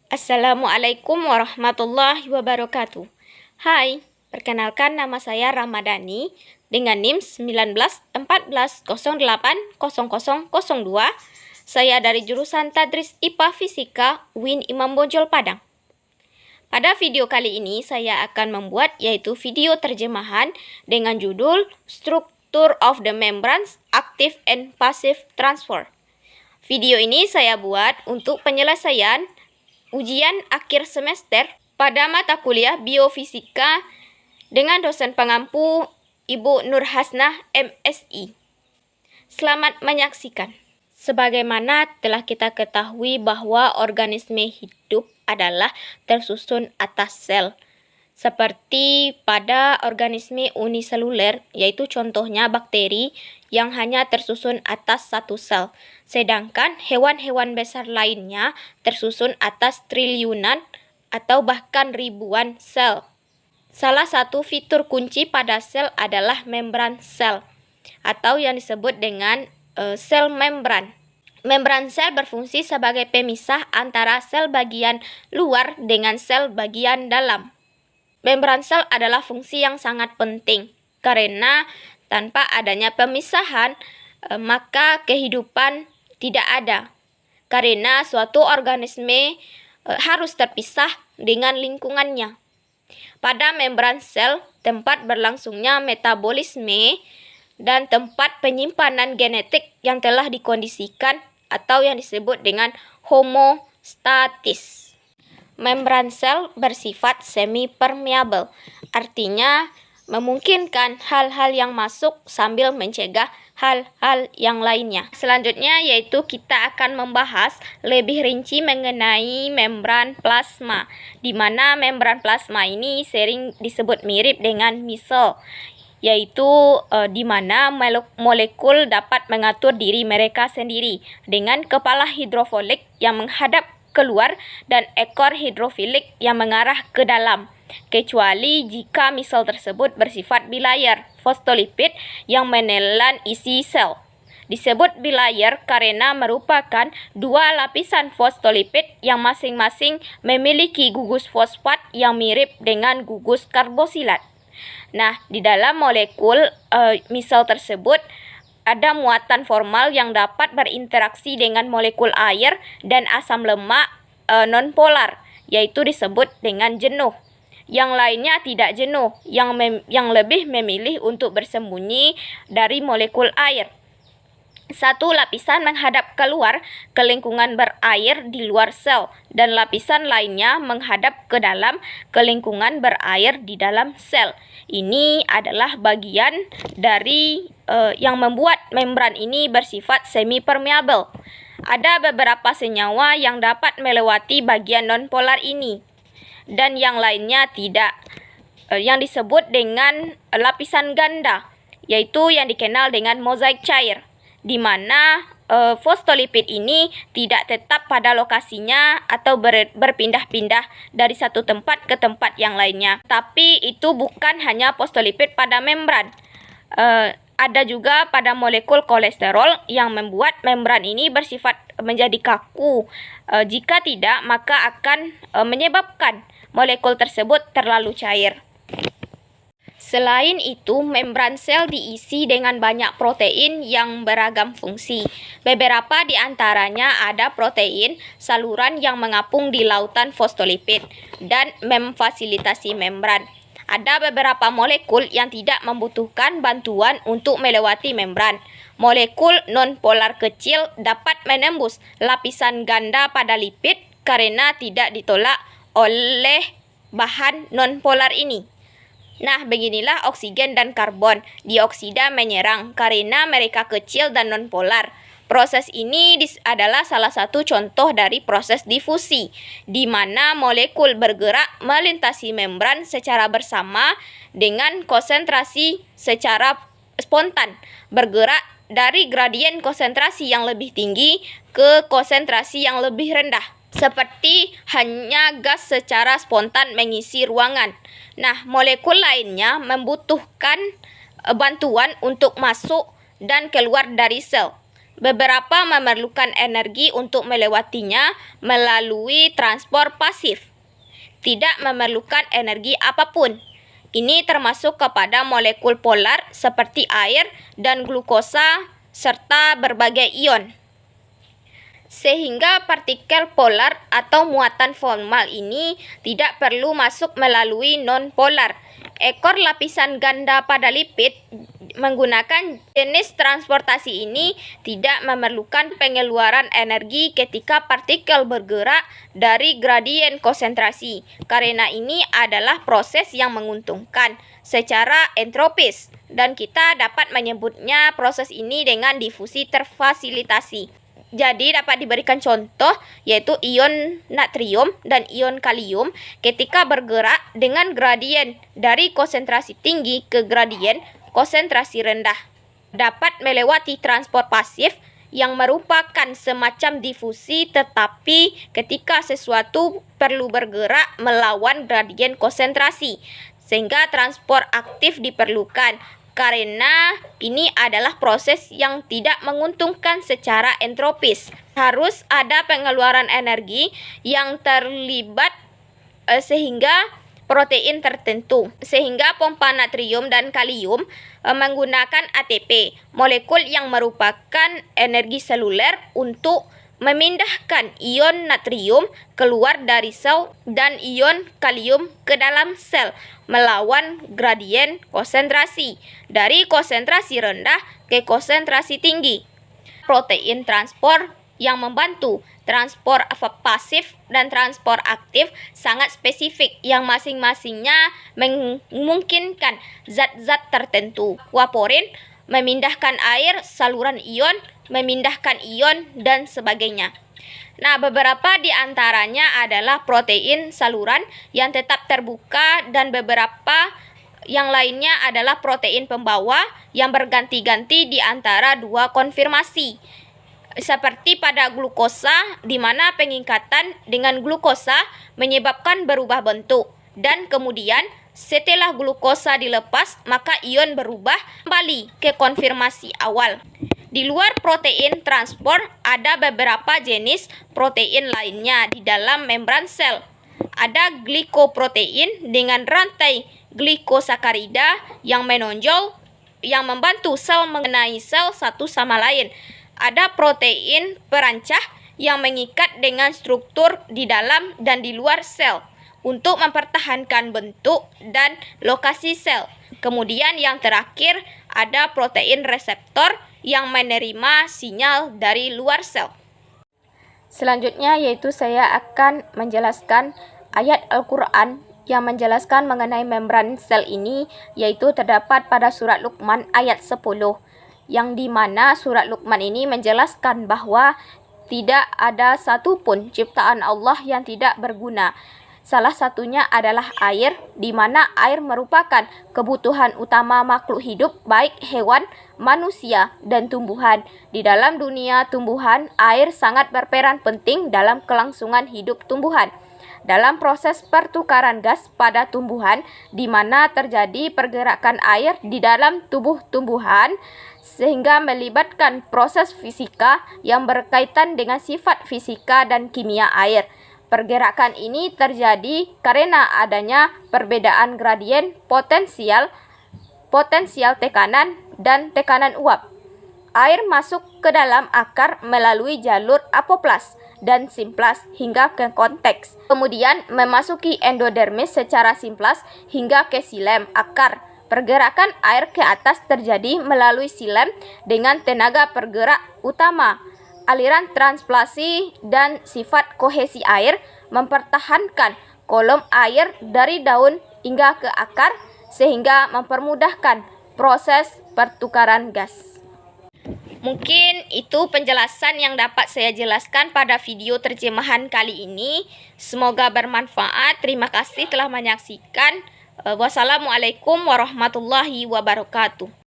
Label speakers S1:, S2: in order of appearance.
S1: Assalamualaikum warahmatullahi wabarakatuh. Hai, perkenalkan nama saya Ramadhani dengan NIM 1914080002. Saya dari jurusan Tadris IPA Fisika UIN Imam Bonjol Padang. Pada video kali ini saya akan membuat yaitu video terjemahan dengan judul Structure of the Membranes Active and Passive Transfer. Video ini saya buat untuk penyelesaian ujian akhir semester pada mata kuliah Biofisika dengan dosen pengampu Ibu Nur Hasnah MSI. Selamat menyaksikan. Sebagaimana telah kita ketahui bahwa organisme hidup adalah tersusun atas sel. Seperti pada organisme uniseluler, yaitu contohnya bakteri yang hanya tersusun atas satu sel. Sedangkan hewan-hewan besar lainnya tersusun atas triliunan atau bahkan ribuan sel. Salah satu fitur kunci pada sel adalah membran sel atau yang disebut dengan sel membran. Membran sel berfungsi sebagai pemisah antara sel bagian luar dengan sel bagian dalam. Membran sel adalah fungsi yang sangat penting karena tanpa adanya pemisahan maka kehidupan tidak ada. Karena suatu organisme harus terpisah dengan lingkungannya. Pada membran sel, tempat berlangsungnya metabolisme dan tempat penyimpanan genetik yang telah dikondisikan atau yang disebut dengan homostatis. Membran sel bersifat semi-permeable, artinya memungkinkan hal-hal yang masuk sambil mencegah hal-hal yang lainnya. Selanjutnya yaitu kita akan membahas lebih rinci mengenai membran plasma, di mana membran plasma ini sering disebut mirip dengan misel, yaitu di mana molekul dapat mengatur diri mereka sendiri dengan kepala hidrofilik yang menghadap keluar dan ekor hidrofilik yang mengarah ke dalam, kecuali jika misel tersebut bersifat bilayer fosfolipid yang menelan isi sel. Disebut bilayer karena merupakan dua lapisan fosfolipid yang masing-masing memiliki gugus fosfat yang mirip dengan gugus karboksilat. Nah, di dalam molekul misel tersebut ada muatan formal yang dapat berinteraksi dengan molekul air dan asam lemak nonpolar, yaitu disebut dengan jenuh. Yang lainnya tidak jenuh, yang lebih memilih untuk bersembunyi dari molekul air. Satu lapisan menghadap keluar ke lingkungan berair di luar sel, dan lapisan lainnya menghadap ke dalam ke lingkungan berair di dalam sel. Ini adalah bagian dari yang membuat membran ini bersifat semi-permeable. Ada beberapa senyawa yang dapat melewati bagian nonpolar ini, dan yang lainnya tidak. Yang disebut dengan lapisan ganda, yaitu yang dikenal dengan mozaik cair, di mana fosfolipid ini tidak tetap pada lokasinya atau berpindah-pindah dari satu tempat ke tempat yang lainnya. Tapi itu bukan hanya fosfolipid pada membran. Ada juga pada molekul kolesterol yang membuat membran ini bersifat menjadi kaku. Jika tidak, maka akan menyebabkan molekul tersebut terlalu cair. Selain itu, membran sel diisi dengan banyak protein yang beragam fungsi. Beberapa di antaranya ada protein saluran yang mengapung di lautan fosfolipid dan memfasilitasi membran. Ada beberapa molekul yang tidak membutuhkan bantuan untuk melewati membran. Molekul nonpolar kecil dapat menembus lapisan ganda pada lipid karena tidak ditolak oleh bahan nonpolar ini. Nah, beginilah oksigen dan karbon dioksida menyerang karena mereka kecil dan nonpolar. Proses ini adalah salah satu contoh dari proses difusi, di mana molekul bergerak melintasi membran secara bersama dengan konsentrasi secara spontan, bergerak dari gradien konsentrasi yang lebih tinggi ke konsentrasi yang lebih rendah, seperti hanya gas secara spontan mengisi ruangan. Nah, molekul lainnya membutuhkan bantuan untuk masuk dan keluar dari sel. Beberapa memerlukan energi untuk melewatinya melalui transport pasif. Tidak memerlukan energi apapun. Ini termasuk kepada molekul polar seperti air dan glukosa serta berbagai ion. Sehingga partikel polar atau muatan formal ini tidak perlu masuk melalui non-polar. Ekor lapisan ganda pada lipid menggunakan jenis transportasi ini tidak memerlukan pengeluaran energi ketika partikel bergerak dari gradien konsentrasi. Karena ini adalah proses yang menguntungkan secara entropis dan kita dapat menyebutnya proses ini dengan difusi terfasilitasi. Jadi dapat diberikan contoh yaitu ion natrium dan ion kalium ketika bergerak dengan gradien dari konsentrasi tinggi ke gradien konsentrasi rendah. Dapat melewati transport pasif yang merupakan semacam difusi tetapi ketika sesuatu perlu bergerak melawan gradien konsentrasi sehingga transport aktif diperlukan. Karena ini adalah proses yang tidak menguntungkan secara entropis. Harus ada pengeluaran energi yang terlibat sehingga protein tertentu. Sehingga pompa natrium dan kalium menggunakan ATP, molekul yang merupakan energi seluler untuk memindahkan ion natrium keluar dari sel dan ion kalium ke dalam sel melawan gradien konsentrasi dari konsentrasi rendah ke konsentrasi tinggi. Protein transport yang membantu transport pasif dan transport aktif sangat spesifik yang masing-masingnya memungkinkan zat-zat tertentu. Waporin memindahkan air, saluran ion memindahkan ion, dan sebagainya. Nah, beberapa di antaranya adalah protein saluran yang tetap terbuka dan beberapa yang lainnya adalah protein pembawa yang berganti-ganti di antara dua konfirmasi. Seperti pada glukosa, di mana pengikatan dengan glukosa menyebabkan berubah bentuk. Dan kemudian setelah glukosa dilepas, maka ion berubah kembali ke konfirmasi awal. Di luar protein transport, ada beberapa jenis protein lainnya di dalam membran sel. Ada glikoprotein dengan rantai glikosakarida yang menonjol yang membantu sel mengenai sel satu sama lain. Ada protein perancah yang mengikat dengan struktur di dalam dan di luar sel untuk mempertahankan bentuk dan lokasi sel. Kemudian yang terakhir ada protein reseptor yang menerima sinyal dari luar sel. Selanjutnya yaitu saya akan menjelaskan ayat Al-Quran yang menjelaskan mengenai membran sel ini, yaitu terdapat pada surat Luqman ayat 10, yang dimana surat Luqman ini menjelaskan bahwa tidak ada satupun ciptaan Allah yang tidak berguna. Salah satunya adalah air, di mana air merupakan kebutuhan utama makhluk hidup baik hewan, manusia, dan tumbuhan. Di dalam dunia tumbuhan, air sangat berperan penting dalam kelangsungan hidup tumbuhan. Dalam proses pertukaran gas pada tumbuhan, di mana terjadi pergerakan air di dalam tubuh tumbuhan, sehingga melibatkan proses fisika yang berkaitan dengan sifat fisika dan kimia air. Pergerakan ini terjadi karena adanya perbedaan gradien potensial tekanan dan tekanan uap. Air masuk ke dalam akar melalui jalur apoplas dan simplas hingga ke konteks. Kemudian memasuki endodermis secara simplas hingga ke silem akar. Pergerakan air ke atas terjadi melalui silem dengan tenaga pergerak utama. Aliran transplasi dan sifat kohesi air mempertahankan kolom air dari daun hingga ke akar sehingga mempermudahkan proses pertukaran gas. Mungkin itu penjelasan yang dapat saya jelaskan pada video terjemahan kali ini. Semoga bermanfaat. Terima kasih telah menyaksikan. Wassalamualaikum warahmatullahi wabarakatuh.